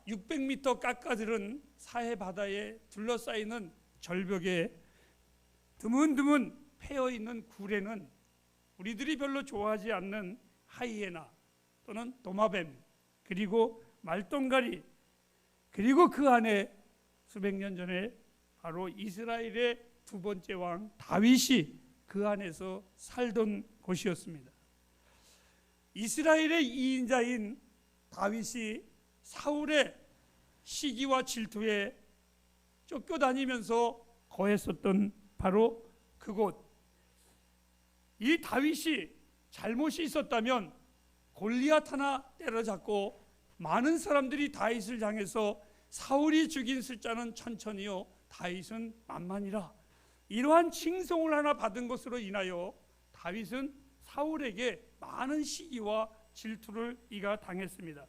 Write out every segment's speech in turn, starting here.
600m 깎아들은 사해 바다에 둘러싸이는 절벽에 드문드문 패여있는 굴에는 우리들이 별로 좋아하지 않는 하이에나 또는 도마뱀, 그리고 말똥가리, 그리고 그 안에 수백 년 전에 바로 이스라엘의 두 번째 왕 다윗이 그 안에서 살던 곳이었습니다. 이스라엘의 2인자인 다윗이 사울의 시기와 질투에 쫓겨다니면서 거했었던 바로 그곳, 이 다윗이 잘못이 있었다면 골리앗 하나 때려잡고 많은 사람들이 다윗을 향해서 사울이 죽인 숫자는 천천히요 다윗은 만만이라, 이러한 칭송을 하나 받은 것으로 인하여 다윗은 사울에게 많은 시기와 질투를 이가 당했습니다.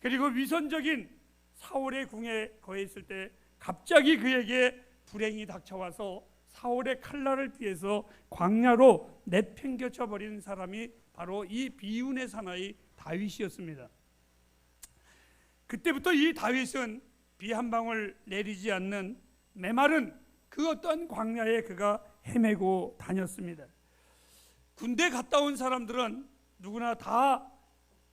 그리고 위선적인 사울의 궁에 거했을 때 갑자기 그에게 불행이 닥쳐와서 사울의 칼날을 피해서 광야로 내팽겨쳐 버린 사람이 바로 이 비운의 사나이 다윗이었습니다. 그때부터 이 다윗은 비 한 방울 내리지 않는 메마른 그 어떤 광야에 그가 헤매고 다녔습니다. 군대 갔다 온 사람들은 누구나 다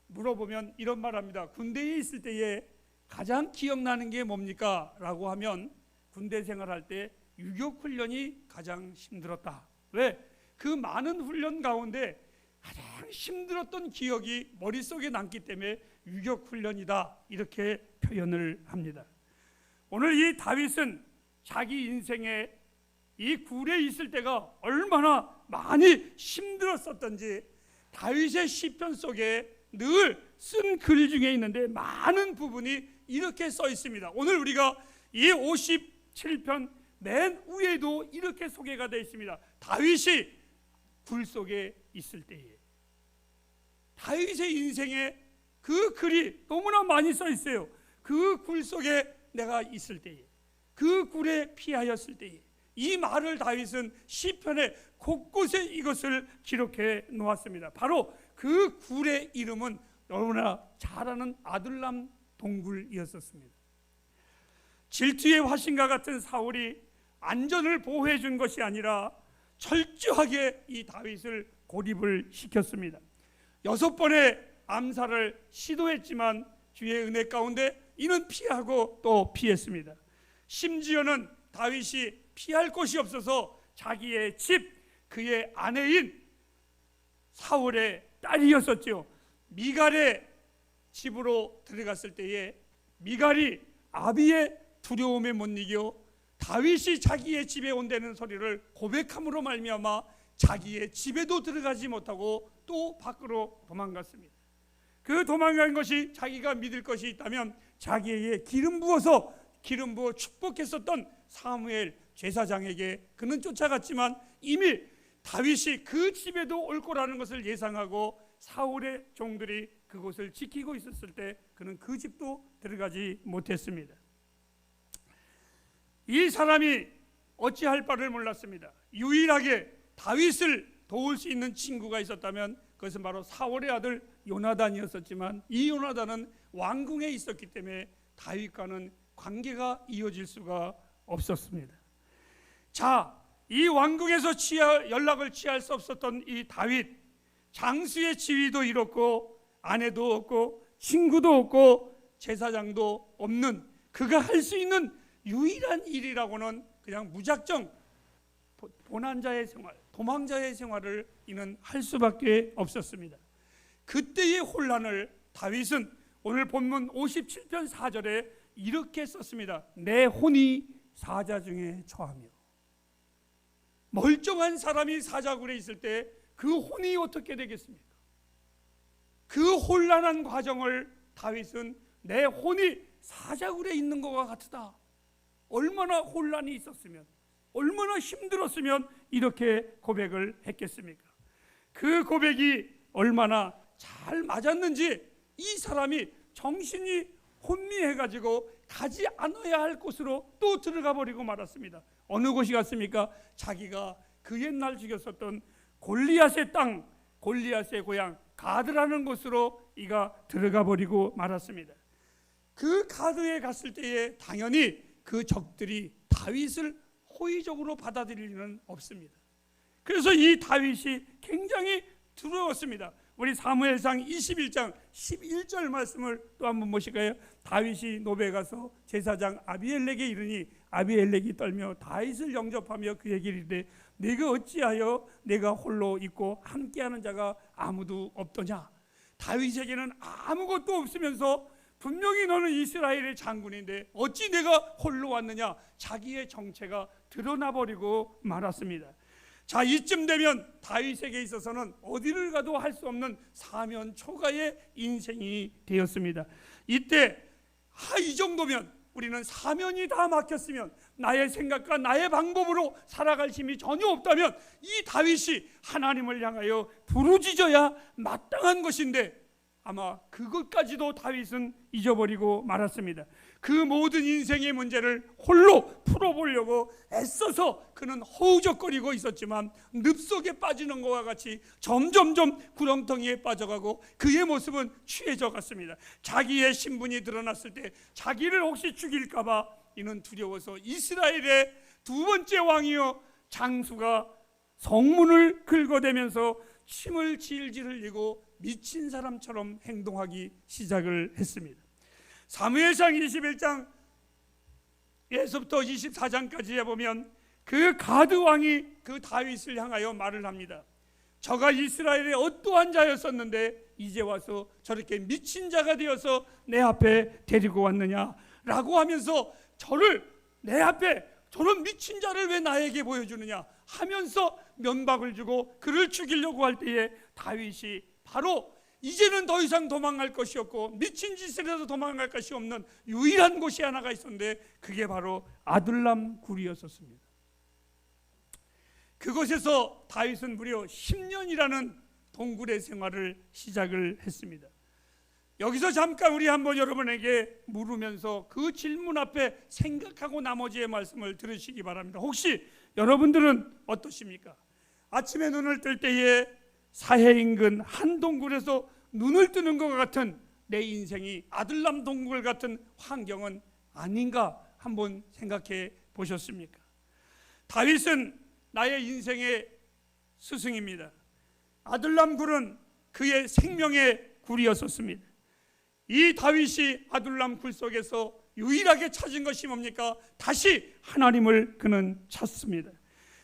물어보면 이런 말합니다. 군대에 있을 때에 가장 기억나는 게 뭡니까? 라고 하면 군대 생활할 때 유격훈련이 가장 힘들었다. 왜? 그 많은 훈련 가운데 가장 힘들었던 기억이 머릿속에 남기 때문에 유격훈련이다, 이렇게 표현을 합니다. 오늘 이 다윗은 자기 인생에 이 굴에 있을 때가 얼마나 많이 힘들었었던지 다윗의 시편 속에 늘 쓴 글 중에 있는데 많은 부분이 이렇게 써 있습니다. 오늘 우리가 이 57편 맨 위에도 이렇게 소개가 되어 있습니다. 다윗이 굴 속에 있을 때에, 다윗의 인생에 그 글이 너무나 많이 써 있어요. 그 굴 속에 내가 있을 때에, 그 굴에 피하였을 때에, 이 말을 다윗은 시편의 곳곳에 이것을 기록해 놓았습니다. 바로 그 굴의 이름은 너무나 잘 아는 아둘람 동굴이었습니다. 질투의 화신과 같은 사울이 안전을 보호해 준 것이 아니라 철저하게 이 다윗을 고립을 시켰습니다. 6번의 암살을 시도했지만 주의 은혜 가운데 이는 피하고 또 피했습니다. 심지어는 다윗이 피할 곳이 없어서 자기의 집, 그의 아내인 사울의 딸이었었죠. 미갈의 집으로 들어갔을 때에 미갈이 아비의 두려움에 못 이겨 다윗이 자기의 집에 온다는 소리를 고백함으로 말미암아 자기의 집에도 들어가지 못하고 또 밖으로 도망갔습니다. 그 도망간 것이 자기가 믿을 것이 있다면 자기에게 기름 부어 축복했었던 사무엘 제사장에게 그는 쫓아갔지만 이미 다윗이 그 집에도 올 거라는 것을 예상하고 사울의 종들이 그곳을 지키고 있었을 때 그는 그 집도 들어가지 못했습니다. 이 사람이 어찌할 바를 몰랐습니다. 유일하게 다윗을 도울 수 있는 친구가 있었다면 그것은 바로 사울의 아들 요나단이었었지만 이 요나단은 왕궁에 있었기 때문에 다윗과는 관계가 이어질 수가 없었습니다. 자, 이 왕궁에서 연락을 취할 수 없었던 이 다윗, 장수의 지위도 잃었고 아내도 없고 친구도 없고 제사장도 없는 그가 할 수 있는 유일한 일이라고는 그냥 무작정 고난자의 생활, 도망자의 생활을 이는 할 수밖에 없었습니다. 그때의 혼란을 다윗은 오늘 본문 57편 4절에 이렇게 썼습니다. 내 혼이 사자 중에 처하며. 멀쩡한 사람이 사자굴에 있을 때 그 혼이 어떻게 되겠습니까? 그 혼란한 과정을 다윗은 내 혼이 사자굴에 있는 것과 같다. 얼마나 혼란이 있었으면, 얼마나 힘들었으면 이렇게 고백을 했겠습니까? 그 고백이 얼마나 잘 맞았는지 이 사람이 정신이 혼미해가지고 가지 않아야 할 곳으로 또 들어가 버리고 말았습니다. 어느 곳이 갔습니까? 자기가 그 옛날 죽였었던 골리앗의 땅, 골리앗의 고향 가드라는 곳으로 이가 들어가 버리고 말았습니다. 그 가드에 갔을 때에 당연히 그 적들이 다윗을 호의적으로 받아들일 리는 없습니다. 그래서 이 다윗이 굉장히 두려웠습니다. 우리 사무엘상 21장 11절 말씀을 또 한번 보실까요? 다윗이 노베에 가서 제사장 아비엘렉에 이르니 아비엘렉이 떨며 다윗을 영접하며 그에게 이르되 네가 어찌하여 내가 홀로 있고 함께하는 자가 아무도 없더냐? 다윗에게는 아무것도 없으면서 분명히 너는 이스라엘의 장군인데 어찌 내가 홀로 왔느냐? 자기의 정체가 드러나 버리고 말았습니다. 자, 이쯤 되면 다윗에게 있어서는 어디를 가도 할 수 없는 사면 초가의 인생이 되었습니다. 이때 이 정도면 우리는 사면이 다 막혔으면 나의 생각과 나의 방법으로 살아갈 힘이 전혀 없다면 이 다윗이 하나님을 향하여 부르짖어야 마땅한 것인데 아마 그것까지도 다윗은 잊어버리고 말았습니다. 그 모든 인생의 문제를 홀로 풀어보려고 애써서 그는 허우적거리고 있었지만 늪속에 빠지는 것과 같이 점점점 구렁텅이에 빠져가고 그의 모습은 취해져 갔습니다. 자기의 신분이 드러났을 때 자기를 혹시 죽일까봐 이는 두려워서 이스라엘의 두 번째 왕이요 장수가 성문을 긁어대면서 침을 질질 흘리고 미친 사람처럼 행동하기 시작을 했습니다. 사무엘상 21장에서부터 24장까지에 보면 그 가드 왕이 그 다윗을 향하여 말을 합니다. 저가 이스라엘의 어떠한 자였었는데 이제 와서 저렇게 미친 자가 되어서 내 앞에 데리고 왔느냐라고 하면서 저를 내 앞에 저런 미친 자를 왜 나에게 보여주느냐 하면서 면박을 주고 그를 죽이려고 할 때에 다윗이 바로 이제는 더 이상 도망갈 것이 없고 미친 짓을 해서 도망갈 것이 없는 유일한 곳이 하나가 있었는데 그게 바로 아둘람 굴이었습니다. 그곳에서 다윗은 무려 10년이라는 동굴의 생활을 시작을 했습니다. 여기서 잠깐 우리 한번 여러분에게 물으면서 그 질문 앞에 생각하고 나머지의 말씀을 들으시기 바랍니다. 혹시 여러분들은 어떠십니까? 아침에 눈을 뜰 때에 사해 인근 한 동굴에서 눈을 뜨는 것 같은 내 인생이 아둘람 동굴 같은 환경은 아닌가 한번 생각해 보셨습니까? 다윗은 나의 인생의 스승입니다. 아둘람 굴은 그의 생명의 굴이었습니다. 이 다윗이 아둘람 굴 속에서 유일하게 찾은 것이 뭡니까? 다시 하나님을 그는 찾습니다.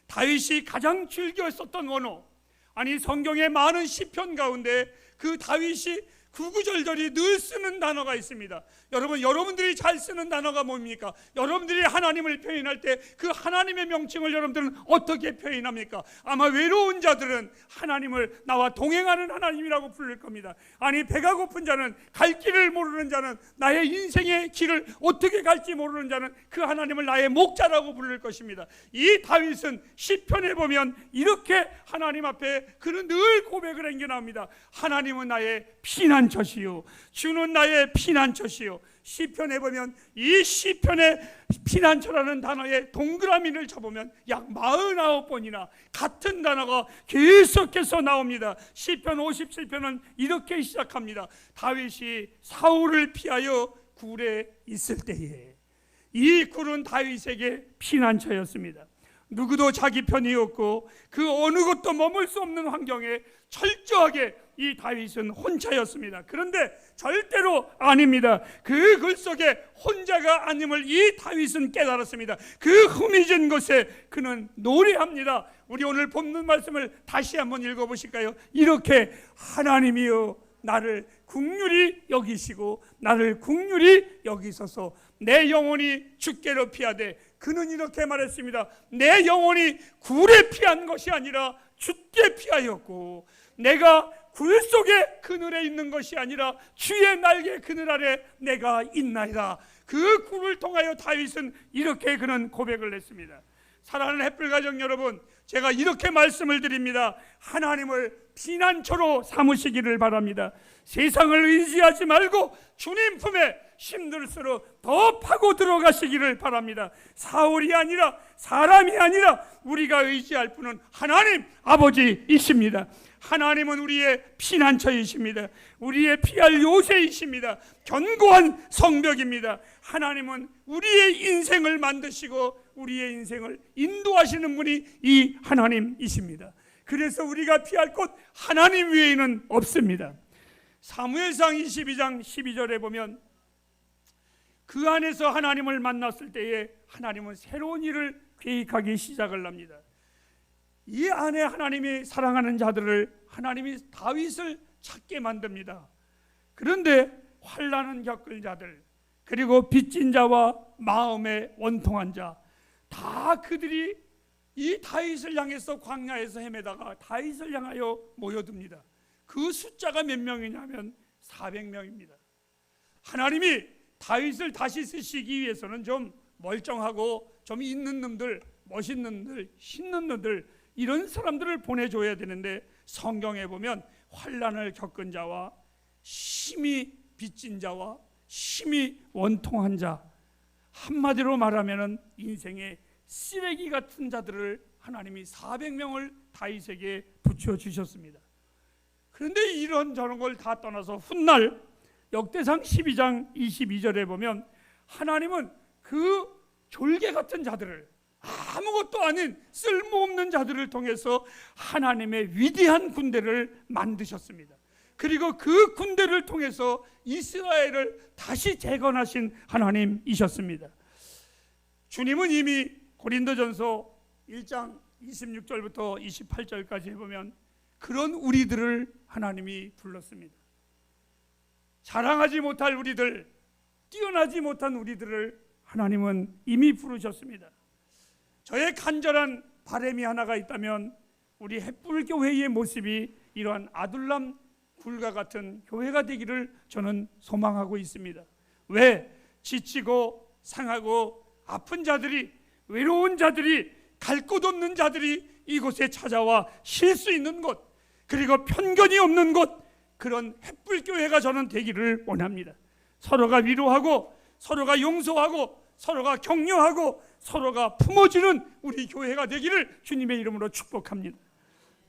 다윗이 가장 즐겨 썼던 원어, 아니 성경의 많은 시편 가운데 그 다윗이 구구절절히 늘 쓰는 단어가 있습니다. 여러분들이 잘 쓰는 단어가 뭡니까? 여러분들이 하나님을 표현할 때 그 하나님의 명칭을 여러분들은 어떻게 표현합니까? 아마 외로운 자들은 하나님을 나와 동행하는 하나님이라고 부를 겁니다. 아니 배가 고픈 자는, 갈 길을 모르는 자는, 나의 인생의 길을 어떻게 갈지 모르는 자는 그 하나님을 나의 목자라고 부를 것입니다. 이 다윗은 시편에 보면 이렇게 하나님 앞에 그는 늘 고백을 행겨나옵니다. 하나님은 나의 피난처시요, 주는 나의 피난처시요. 시편에 보면 이 시편의 피난처라는 단어에 동그라미를 쳐보면 약 49번이나 같은 단어가 계속해서 나옵니다. 시편 57편은 이렇게 시작합니다. 다윗이 사울을 피하여 굴에 있을 때에, 이 굴은 다윗에게 피난처였습니다. 누구도 자기 편이었고 그 어느 곳도 머물 수 없는 환경에 철저하게 이 다윗은 혼자였습니다. 그런데 절대로 아닙니다. 그 글 속에 혼자가 아님을 이 다윗은 깨달았습니다. 그 흠이진 곳에 그는 노래합니다. 우리 오늘 본문 말씀을 다시 한번 읽어보실까요? 이렇게 하나님이여 나를 긍휼히 여기시고 나를 긍휼히 여기소서. 내 영혼이 주께로 피하되, 그는 이렇게 말했습니다. 내 영혼이 굴에 피한 것이 아니라 주께 피하였고, 내가 굴 속에 그늘에 있는 것이 아니라 주의 날개 그늘 아래 내가 있나이다. 그 굴을 통하여 다윗은 이렇게 그는 고백을 했습니다. 사랑하는 햇불 가정 여러분, 제가 이렇게 말씀을 드립니다. 하나님을 피난처로 삼으시기를 바랍니다. 세상을 의지하지 말고 주님 품에 힘들수록 더 파고 들어가시기를 바랍니다. 사울이 아니라, 사람이 아니라 우리가 의지할 분은 하나님 아버지이십니다. 하나님은 우리의 피난처이십니다. 우리의 피할 요새이십니다. 견고한 성벽입니다. 하나님은 우리의 인생을 만드시고 우리의 인생을 인도하시는 분이 이 하나님이십니다. 그래서 우리가 피할 곳 하나님 외에는 없습니다. 사무엘상 22장 12절에 보면 그 안에서 하나님을 만났을 때에 하나님은 새로운 일을 계획하기 시작을 합니다. 이 안에 하나님이 사랑하는 자들을 하나님이 다윗을 찾게 만듭니다. 그런데 환난을 겪을 자들, 그리고 빚진 자와 마음에 원통한 자, 다 그들이 이 다윗을 향해서 광야에서 헤매다가 다윗을 향하여 모여듭니다. 그 숫자가 몇 명이냐면 400명입니다. 하나님이 다윗을 다시 쓰시기 위해서는 좀 멀쩡하고 좀 있는 놈들, 멋있는 놈들, 신는 놈들, 이런 사람들을 보내줘야 되는데 성경에 보면 환난을 겪은 자와 심히 빚진 자와 심히 원통한 자, 한마디로 말하면 인생의 쓰레기 같은 자들을 하나님이 400명을 다윗에게 붙여주셨습니다. 그런데 이런 저런 걸 다 떠나서 훗날 역대상 12장 22절에 보면 하나님은 그 졸개 같은 자들을, 아무것도 아닌 쓸모없는 자들을 통해서 하나님의 위대한 군대를 만드셨습니다. 그리고 그 군대를 통해서 이스라엘을 다시 재건하신 하나님이셨습니다. 주님은 이미 고린도전서 1장 26절부터 28절까지 해보면 그런 우리들을 하나님이 불렀습니다. 자랑하지 못할 우리들, 뛰어나지 못한 우리들을 하나님은 이미 부르셨습니다. 저의 간절한 바람이 하나가 있다면 우리 햇불교회의 모습이 이러한 아둘람 굴과 같은 교회가 되기를 저는 소망하고 있습니다. 왜? 지치고 상하고 아픈 자들이, 외로운 자들이, 갈 곳 없는 자들이 이곳에 찾아와 쉴 수 있는 곳, 그리고 편견이 없는 곳, 그런 햇불교회가 저는 되기를 원합니다. 서로가 위로하고 서로가 용서하고 서로가 격려하고 서로가 품어주는 우리 교회가 되기를 주님의 이름으로 축복합니다.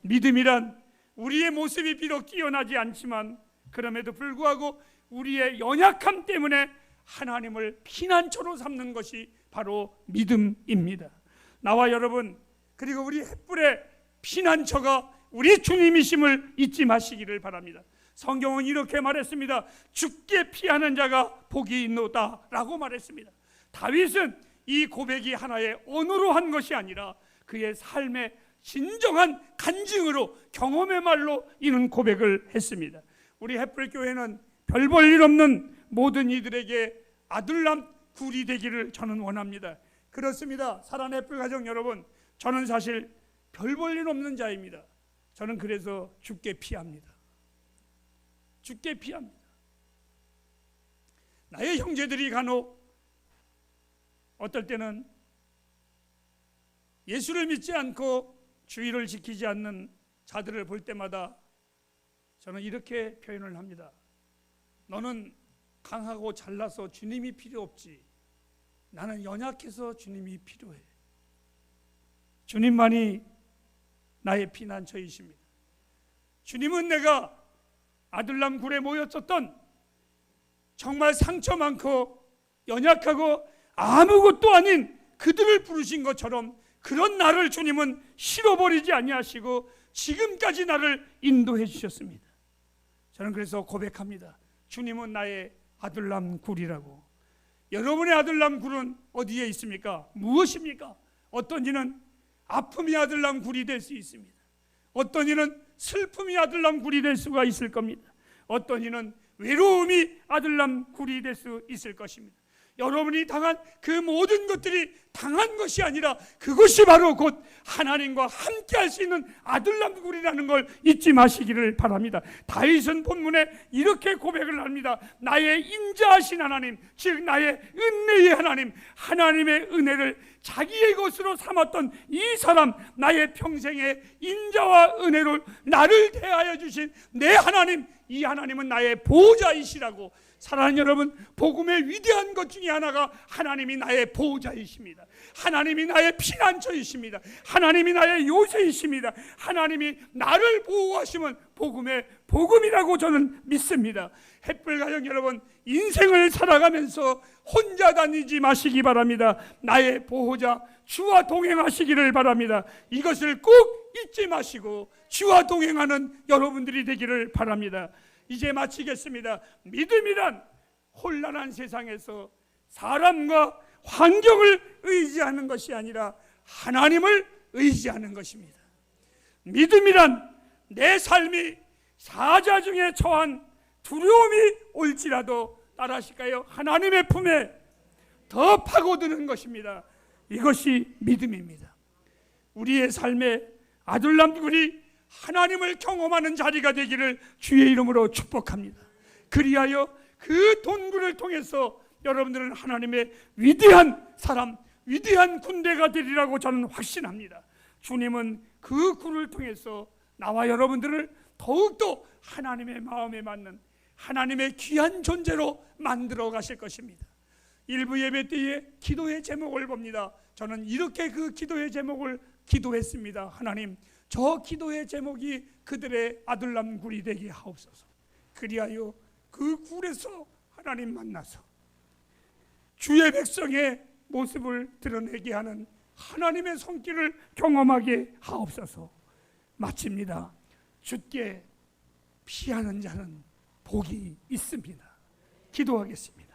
믿음이란 우리의 모습이 비록 뛰어나지 않지만 그럼에도 불구하고 우리의 연약함 때문에 하나님을 피난처로 삼는 것이 바로 믿음입니다. 나와 여러분, 그리고 우리 햇불의 피난처가 우리 주님이심을 잊지 마시기를 바랍니다. 성경은 이렇게 말했습니다. 죽게 피하는 자가 복이 있노다 라고 말했습니다. 다윗은 이 고백이 하나의 언어로 한 것이 아니라 그의 삶의 진정한 간증으로, 경험의 말로 이는 고백을 했습니다. 우리 햇불교회는 별 볼 일 없는 모든 이들에게 아둘람 굴이 되기를 저는 원합니다. 그렇습니다. 사랑하는 햇불 가정 여러분, 저는 사실 별 볼 일 없는 자입니다. 저는 그래서 죽게 피합니다. 죽게 피합니다. 나의 형제들이 간혹 어떨 때는 예수를 믿지 않고 주의를 지키지 않는 자들을 볼 때마다 저는 이렇게 표현을 합니다. 너는 강하고 잘나서 주님이 필요 없지. 나는 연약해서 주님이 필요해. 주님만이 나의 피난처이십니다. 주님은 내가 아둘람 굴에 모였었던 정말 상처 많고 연약하고 아무것도 아닌 그들을 부르신 것처럼 그런 나를 주님은 실어버리지 아니하시고 지금까지 나를 인도해 주셨습니다. 저는 그래서 고백합니다. 주님은 나의 아둘람 굴이라고. 여러분의 아둘람 굴은 어디에 있습니까? 무엇입니까? 어떤 이는 아픔이 아둘람 굴이 될 수 있습니다. 어떤 이는 슬픔이 아둘람 굴이 될 수가 있을 겁니다. 어떤 이는 외로움이 아둘람 굴이 될 수 있을 것입니다. 여러분이 당한 그 모든 것들이 당한 것이 아니라 그것이 바로 곧 하나님과 함께 할 수 있는 아들남굴이라는 걸 잊지 마시기를 바랍니다. 다윗은 본문에 이렇게 고백을 합니다. 나의 인자하신 하나님, 즉 나의 은혜의 하나님, 하나님의 은혜를 자기의 것으로 삼았던 이 사람, 나의 평생의 인자와 은혜로 나를 대하여 주신 내 하나님, 이 하나님은 나의 보호자이시라고. 사랑하는 여러분, 복음의 위대한 것 중에 하나가 하나님이 나의 보호자이십니다. 하나님이 나의 피난처이십니다. 하나님이 나의 요새이십니다. 하나님이 나를 보호하시면 복음의 복음이라고 저는 믿습니다. 햇불 가정 여러분, 인생을 살아가면서 혼자 다니지 마시기 바랍니다. 나의 보호자 주와 동행하시기를 바랍니다. 이것을 꼭 잊지 마시고 주와 동행하는 여러분들이 되기를 바랍니다. 이제 마치겠습니다. 믿음이란 혼란한 세상에서 사람과 환경을 의지하는 것이 아니라 하나님을 의지하는 것입니다. 믿음이란 내 삶이 사자 중에 처한 두려움이 올지라도 따라하실까요? 하나님의 품에 더 파고드는 것입니다. 이것이 믿음입니다. 우리의 삶에 아들남들이 하나님을 경험하는 자리가 되기를 주의 이름으로 축복합니다. 그리하여 그 동굴을 통해서 여러분들은 하나님의 위대한 사람, 위대한 군대가 되리라고 저는 확신합니다. 주님은 그 굴을 통해서 나와 여러분들을 더욱더 하나님의 마음에 맞는 하나님의 귀한 존재로 만들어 가실 것입니다. 일부 예배 때에 기도의 제목을 봅니다. 저는 이렇게 그 기도의 제목을 기도했습니다. 하나님, 저 기도의 제목이 그들의 아들남 굴이 되게 하옵소서. 그리하여 그 굴에서 하나님 만나서 주의 백성의 모습을 드러내게 하는 하나님의 손길을 경험하게 하옵소서. 마칩니다. 주께 피하는 자는 복이 있습니다. 기도하겠습니다.